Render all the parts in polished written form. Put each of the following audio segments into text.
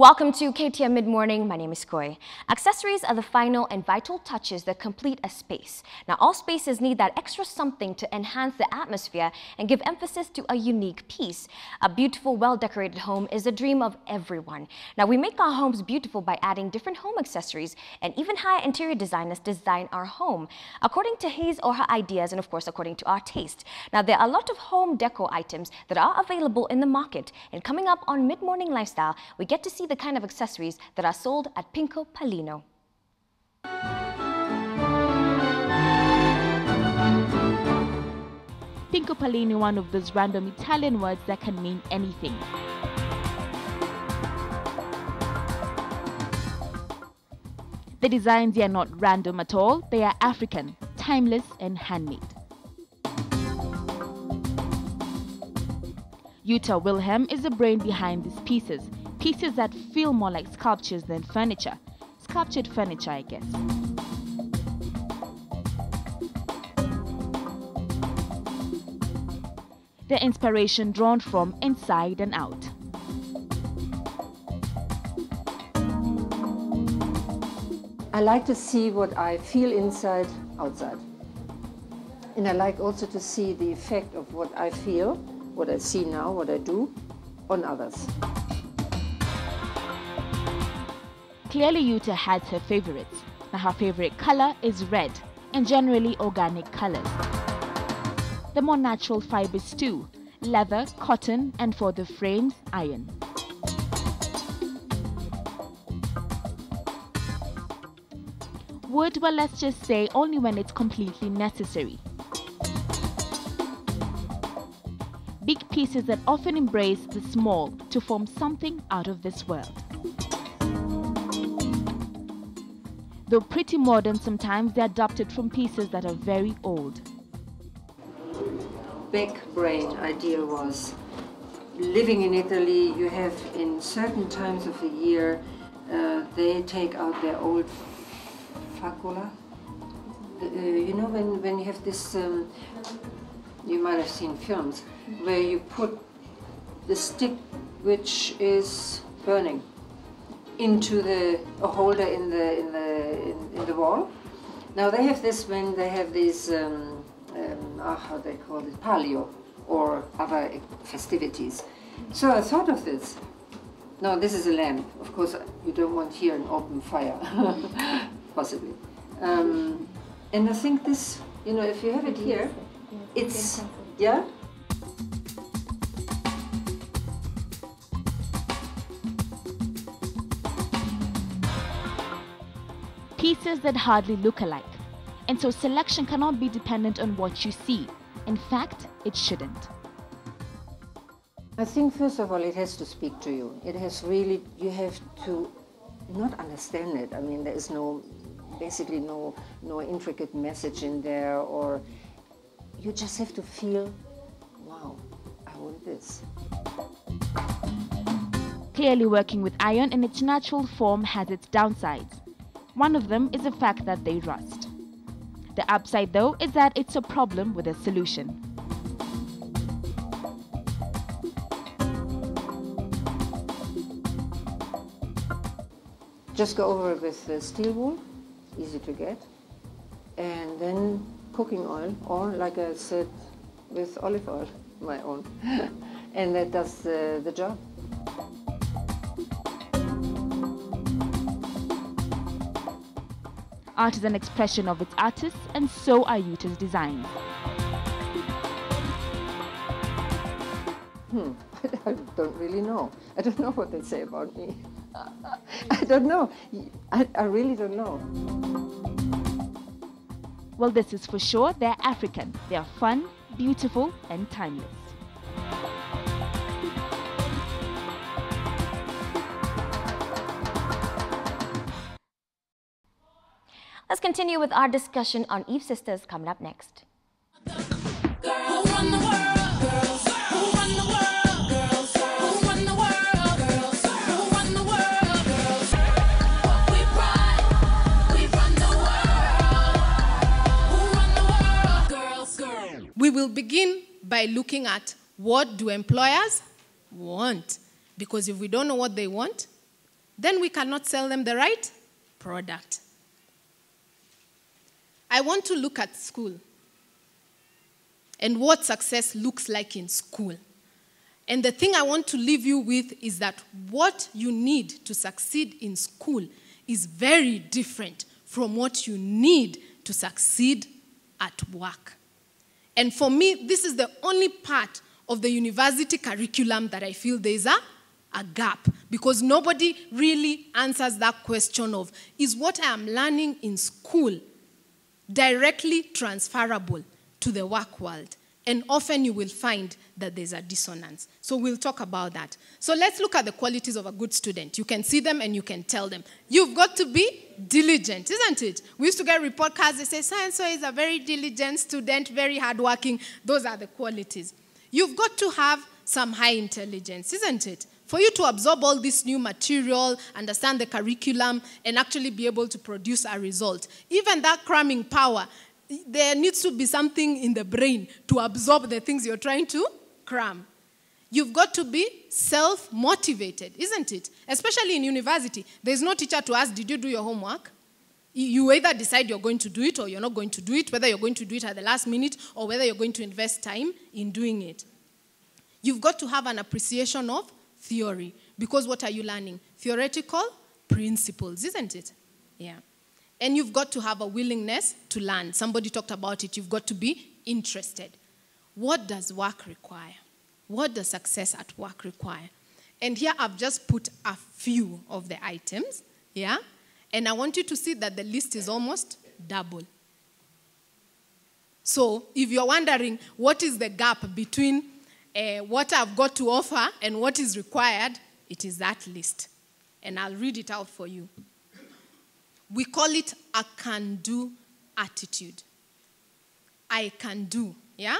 Welcome to KTN Mid-Morning. My name is Koi. Accessories are the final and vital touches that complete a space. Now, all spaces need that extra something to enhance the atmosphere and give emphasis to a unique piece. A beautiful, well-decorated home is a dream of everyone. Now, we make our homes beautiful by adding different home accessories, and even higher interior designers design our home according to his or her ideas and, of course, according to our taste. Now, there are a lot of home decor items that are available in the market, and coming up on Mid-Morning Lifestyle, we get to see the kind of accessories that are sold at Pinko Pallino. Pinko Pallino, one of those random Italian words that can mean anything. The designs are not random at all, they are African, timeless and handmade. Jutta Wilhelm is the brain behind these pieces that feel more like sculptures than furniture. Sculptured furniture, I guess. The inspiration drawn from inside and out. I like to see what I feel inside, outside. And I like also to see the effect of what I feel, what I see now, what I do, on others. Clearly Jutta has her favorites. Now her favorite color is red, and generally organic colors. The more natural fibers too, leather, cotton, and for the frames, iron. Wood, well, let's just say only when it's completely necessary. Big pieces that often embrace the small to form something out of this world. Though pretty modern, sometimes they're adapted from pieces that are very old. Big brain idea was, living in Italy, you have in certain times of the year, they take out their old facula. You know, when you have this, you might have seen films, where you put the stick which is burning into a holder in the wall. Now they have this when they have these how they call it, palio or other festivities. So I thought of this. Now this is a lamp. Of course, you don't want here an open fire, possibly. And I think this, you know, if you have it here, it's yeah. Pieces that hardly look alike, and so selection cannot be dependent on what you see. In fact, it shouldn't. I think first of all it has to speak to you. It has really, you have to not understand it. I mean, there is basically no intricate message in there, or you just have to feel, wow, I want this. Clearly, working with iron in its natural form has its downsides. One of them is the fact that they rust. The upside, though, is that it's a problem with a solution. Just go over it with steel wool, easy to get, and then cooking oil, or like I said, with olive oil, my own, and that does the job. Art is an expression of its artists, and so are Jutta's designs. I don't really know. I don't know what they say about me. I don't know. I really don't know. Well, this is for sure. They're African. They are fun, beautiful, and timeless. Let's continue with our discussion on Eve Sisters coming up next. We will begin by looking at what do employers want. Because if we don't know what they want, then we cannot sell them the right product. I want to look at school and what success looks like in school. And the thing I want to leave you with is that what you need to succeed in school is very different from what you need to succeed at work. And for me, this is the only part of the university curriculum that I feel there's a gap, because nobody really answers that question of, is what I am learning in school directly transferable to the work world? And often you will find that there's a dissonance. So we'll talk about that. So let's look at the qualities of a good student. You can see them and you can tell them. You've got to be diligent, isn't it? We used to get report cards that say, so-and-so is a very diligent student, very hardworking. Those are the qualities. You've got to have some high intelligence, isn't it? For you to absorb all this new material, understand the curriculum, and actually be able to produce a result. Even that cramming power, there needs to be something in the brain to absorb the things you're trying to cram. You've got to be self-motivated, isn't it? Especially in university. There's no teacher to ask, did you do your homework? You either decide you're going to do it or you're not going to do it, whether you're going to do it at the last minute or whether you're going to invest time in doing it. You've got to have an appreciation of theory, because what are you learning? Theoretical principles, isn't it? Yeah. And you've got to have a willingness to learn. Somebody talked about it. You've got to be interested. What does work require? What does success at work require? And here I've just put a few of the items, yeah? And I want you to see that the list is almost double. So if you're wondering what is the gap between what I've got to offer and what is required, it is that list. And I'll read it out for you. We call it a can-do attitude. I can do, yeah?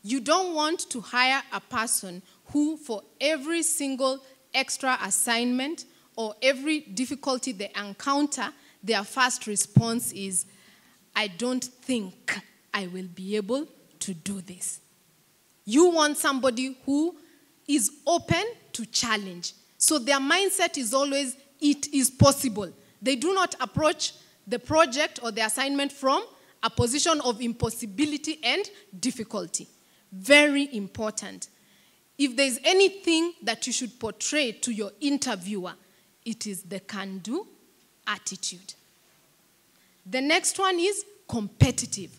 You don't want to hire a person who, for every single extra assignment or every difficulty they encounter, their first response is, I don't think I will be able to do this. You want somebody who is open to challenge. So their mindset is always, it is possible. They do not approach the project or the assignment from a position of impossibility and difficulty. Very important. If there's anything that you should portray to your interviewer, it is the can-do attitude. The next one is competitive.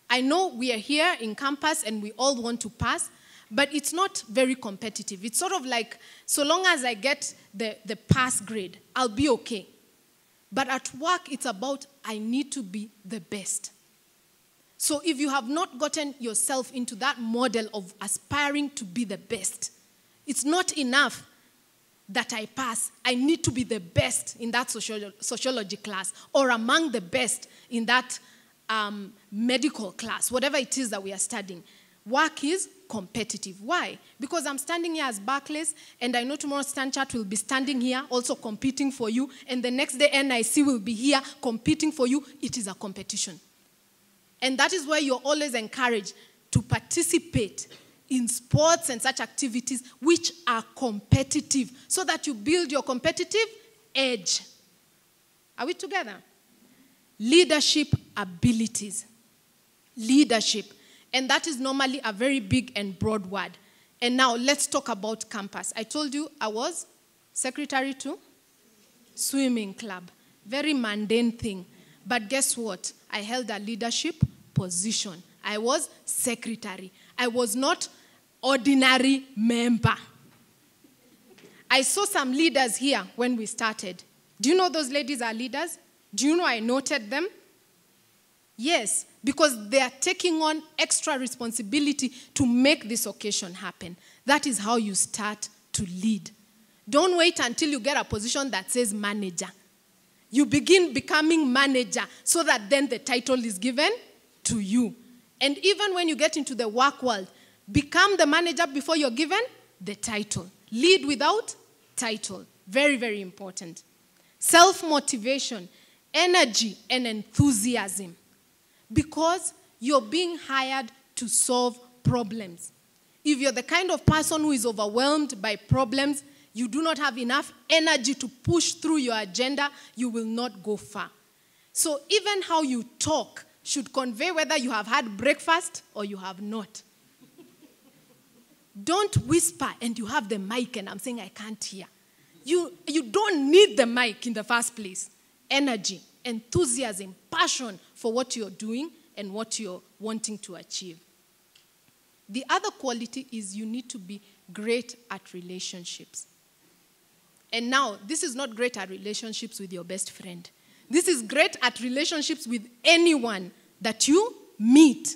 I know we are here in campus and we all want to pass, but it's not very competitive. It's sort of like, so long as I get the pass grade, I'll be okay. But at work, it's about, I need to be the best. So if you have not gotten yourself into that model of aspiring to be the best, it's not enough that I pass. I need to be the best in that sociology class or among the best in that medical class, whatever it is that we are studying. Work is competitive. Why? Because I'm standing here as Barclays, and I know tomorrow Stanchart will be standing here also competing for you, and the next day NIC will be here competing for you. It is a competition. And that is where you're always encouraged to participate in sports and such activities which are competitive, so that you build your competitive edge. Are we together? Leadership abilities. Leadership. And that is normally a very big and broad word. And now let's talk about campus. I told you I was secretary to swimming club. Very mundane thing. But guess what? I held a leadership position. I was secretary. I was not ordinary member. I saw some leaders here when we started. Do you know those ladies are leaders? Do you know I noted them? Yes, because they are taking on extra responsibility to make this occasion happen. That is how you start to lead. Don't wait until you get a position that says manager. You begin becoming manager so that then the title is given to you. And even when you get into the work world, become the manager before you're given the title. Lead without title. Very, very important. Self-motivation, energy, and enthusiasm. Because you're being hired to solve problems. If you're the kind of person who is overwhelmed by problems, you do not have enough energy to push through your agenda, you will not go far. So even how you talk should convey whether you have had breakfast or you have not. Don't whisper and you have the mic and I'm saying I can't hear. You don't need the mic in the first place. Energy, enthusiasm, passion for what you're doing and what you're wanting to achieve. The other quality is you need to be great at relationships. And now, this is not great at relationships with your best friend. This is great at relationships with anyone that you meet.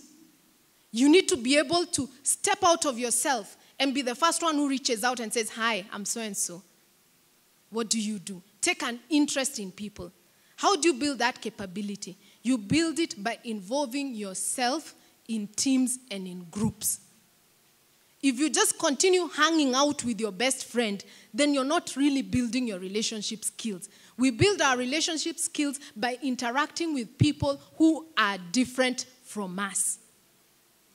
You need to be able to step out of yourself and be the first one who reaches out and says, hi, I'm so-and-so. What do you do? Take an interest in people. How do you build that capability? You build it by involving yourself in teams and in groups. If you just continue hanging out with your best friend, then you're not really building your relationship skills. We build our relationship skills by interacting with people who are different from us.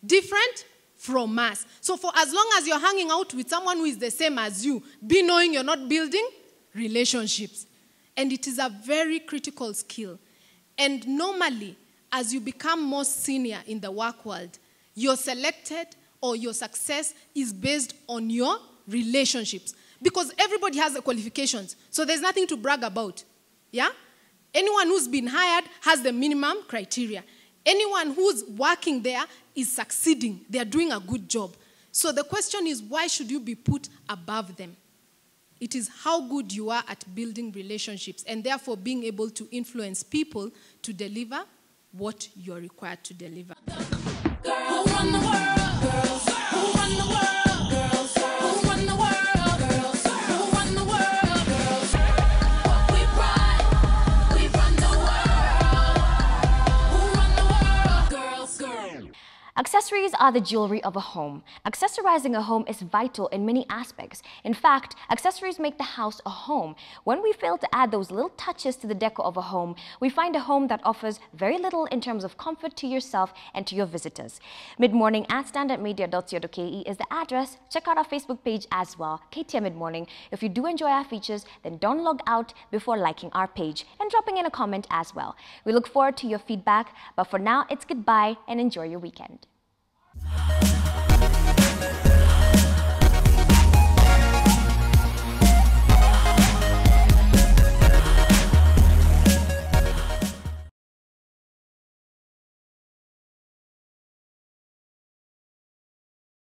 Different from us. So for as long as you're hanging out with someone who is the same as you, be knowing you're not building relationships. And it is a very critical skill. And normally, as you become more senior in the work world, you're selected or your success is based on your relationships. Because everybody has the qualifications. So there's nothing to brag about. Yeah? Anyone who's been hired has the minimum criteria. Anyone who's working there is succeeding. They're doing a good job. So the question is, why should you be put above them? It is how good you are at building relationships and therefore being able to influence people to deliver what you're required to deliver. Who run the world? Girls. Who run the world? Girls. Who run the world? Girls. Who run the world? Girls. What we run the world. Who run the world? Girls. Girls. Accessories are the jewelry of a home. Accessorizing a home is vital in many aspects. In fact, accessories make the house a home. When we fail to add those little touches to the decor of a home, we find a home that offers very little in terms of comfort to yourself and to your visitors. Mid-morning at standardmedia.co.ke is the address. Check out our Facebook page as well, KTN Mid-morning. If you do enjoy our features, then don't log out before liking our page and dropping in a comment as well. We look forward to your feedback, but for now, it's goodbye and enjoy your weekend.